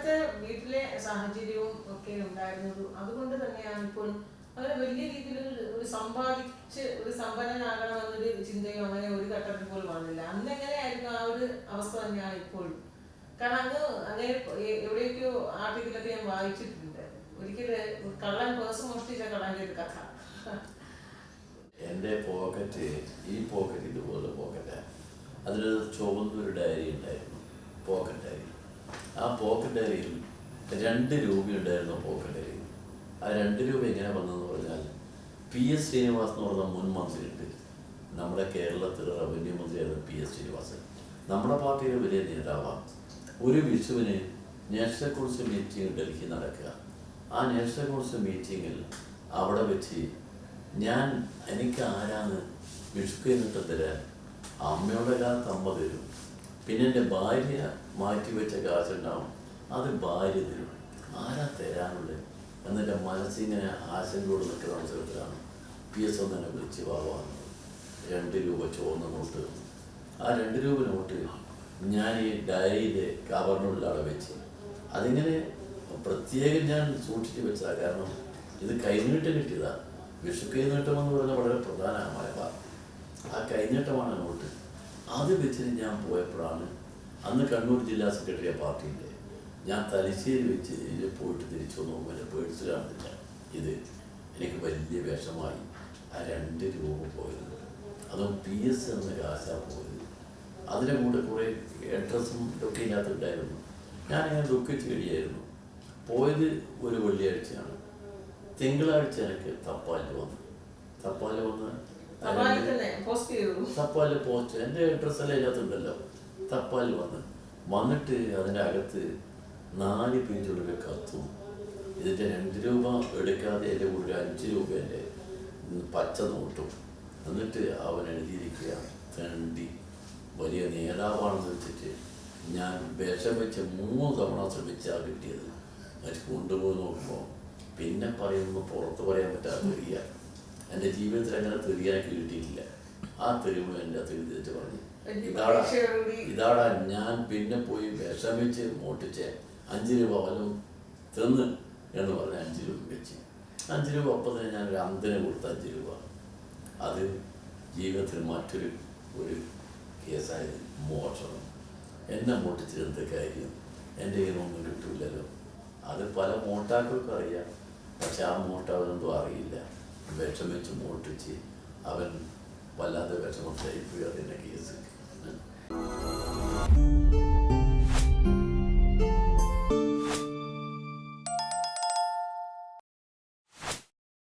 അന്നത്തെ വീട്ടിലെ സാഹചര്യവും ഒക്കെ ഉണ്ടായിരുന്നത് അതുകൊണ്ട് തന്നെയാണ് ഇപ്പോൾ അങ്ങനെ വലിയ രീതിയിൽ ഒരു സമ്പാദിച്ച് ഒരു സമ്പന്നനാകണമെന്നൊരു ചിന്തയോ അങ്ങനെ ഒരു ഘട്ടത്തിൽ പോലും വന്നില്ല. അന്ന് എങ്ങനെയായിരുന്നു ആ ഒരു അവസ്ഥ തന്നെയാണ് ഇപ്പോഴും. കാരണം അങ്ങനെ എവിടെയൊക്കെയോ ആർട്ടിക്കിലൊക്കെ ഞാൻ വായിച്ചിട്ടുണ്ട്. ഒരിക്കലും കള്ളൻ പേഴ്സ് മോഷ്ടിച്ച കള്ളൻ്റെ ഒരു കഥ. എൻ്റെ പോക്കറ്റ് ഈ പോക്കറ്റ് ഇതുപോലെ പോക്കറ്റാണ്. അതിൽ ചുവന്നൊരു ഡയറി ഉണ്ടായിരുന്നു, പോക്കറ്റ് ഡയറി. ആ പോക്കറ്റ് ഡയറിയിൽ 2 രൂപ ഉണ്ടായിരുന്നു. പോക്കറ്റ് ഡയറി ആ 2 രൂപ എങ്ങനെ വന്നതെന്ന് പറഞ്ഞാൽ PS ശ്രീനിവാസ് എന്ന് പറഞ്ഞ മുൻ മന്ത്രിയുണ്ട്, നമ്മുടെ കേരളത്തിൽ റവന്യൂ മന്ത്രിയായിരുന്നു PS ശ്രീനിവാസൻ. നമ്മുടെ പാർട്ടിയുടെ വലിയ നേതാവാണ്. ഒരു വിഷുവിന് നാഷണൽ കൗൺസിൽ മീറ്റിംഗ് ഡൽഹി നടക്കുക. ആ നാഷണൽ കൗൺസിൽ മീറ്റിങ്ങിൽ അവിടെ വെച്ച് എനിക്ക് ആരാണ് വിഷുക്ക് എന്നിട്ട് തരാൻ? അമ്മയുടെ കാലത്ത് അമ്മ തരും, പിന്നെ എൻ്റെ ഭാര്യ മാറ്റി വെച്ച കാശുണ്ടാവും, അത് ഭാര്യ തരും, ആരാ തരാനുള്ളത് എന്നെൻ്റെ മനസ്സിങ്ങനെ ആശങ്കയോട് നിൽക്കുന്ന അവസരത്തിലാണ് PS തന്നെ വിളിച്ച് വാങ്ങുന്നത്. 2 രൂപ ചുവന്ന നോട്ട്. ആ 2 രൂപ നോട്ട് ഞാൻ ഈ ഡയറിയിലെ കവറിനുള്ളിൽ വെച്ച് അതിങ്ങനെ പ്രത്യേകം ഞാൻ സൂക്ഷിച്ച് വെച്ചതാണ്. കാരണം ഇത് കൈനീട്ടം കിട്ടിയതാണ്. വിഷു കൈനീട്ടം എന്ന് പറഞ്ഞാൽ വളരെ പ്രധാനമായ ആ കൈനീട്ടമാണ് നോട്ട്. അത് വെച്ചിട്ട് ഞാൻ പോയപ്പോഴാണ് അന്ന് കണ്ണൂർ ജില്ലാ സെക്രട്ടറിയാണ് പാർട്ടിൻ്റെ. ഞാൻ തലശ്ശേരി വെച്ച് ഇതിൽ പോയിട്ട് തിരിച്ചു വന്നു. എൻ്റെ പേഴ്സ് കാണുന്നില്ല. ഇത് എനിക്ക് വലിയ വിഷമായി. ആ 2 രൂപ പോയത്, അതും PS എന്ന കാശാണ് പോയത്. അതിൻ്റെ കൂടെ കുറേ അഡ്രസ്സും ഒക്കെ ഇതിനകത്തുണ്ടായിരുന്നു. ഞാനിങ്ങനെ ദുഃഖിച്ച് കഴിയായിരുന്നു. പോയത് ഒരു വെള്ളിയാഴ്ചയാണ്. തിങ്കളാഴ്ച എനിക്ക് തപ്പാലിൽ വന്നു. തപ്പാലിൽ പോസ്റ്റ് എൻ്റെ അഡ്രസ്സെല്ലാം ഇതിനകത്തുണ്ടല്ലോ. തപ്പാലിൽ വന്നിട്ട് അതിൻ്റെ അകത്ത് 4 പേജുള്ള കത്തും. ഇതിൻ്റെ 2 രൂപ എടുക്കാതെ എൻ്റെ കൂടെ 5 രൂപേൻ്റെ പച്ച നോട്ടും. എന്നിട്ട് അവൻ എഴുതിയിരിക്കുക, തണ്ടി വലിയ നേതാവാണെന്ന് വെച്ചിട്ട് ഞാൻ വിഷം വെച്ച് 3 തവണ ശ്രമിച്ചാണ് കിട്ടിയത്. അത് കൊണ്ടുപോയി നോക്കുമ്പോൾ പിന്നെ പറയുമ്പോൾ പുറത്ത് പറയാൻ പറ്റാത്ത തെറിയ. എൻ്റെ ജീവിതത്തിൽ അങ്ങനെ തെറിയാക്കി കിട്ടിയിട്ടില്ല. ആ തെരുവ് എൻ്റെ തെരുതിച്ച് പറഞ്ഞു, ഇതാടാ ഞാൻ പിന്നെ പോയി വിഷമിച്ച് മോട്ടിച്ച് 5 രൂപ വല്ലതും തിന്ന് എന്ന് പറഞ്ഞ് 5 രൂപ വെച്ച് 5 രൂപ ഒപ്പം തന്നെ ഞാനൊരു അന്തനെ കൊടുത്ത 5 രൂപ. അത് ജീവിതത്തിൽ മറ്റൊരു കേസായത് മോഷണം. എന്നെ മോട്ടിച്ചിരുന്ന കാര്യം എൻ്റെ കയ്യിലൊന്നും കിട്ടില്ലല്ലോ. അത് പല മോട്ടാക്കൾക്കും അറിയാം, പക്ഷെ ആ മോട്ടാവനെന്തോ അറിയില്ല. വിഷം വെച്ച് മോട്ടിച്ച് അവൻ വല്ലാതെ വിഷമം സഹിക്കുക അതിൻ്റെ കേസ്.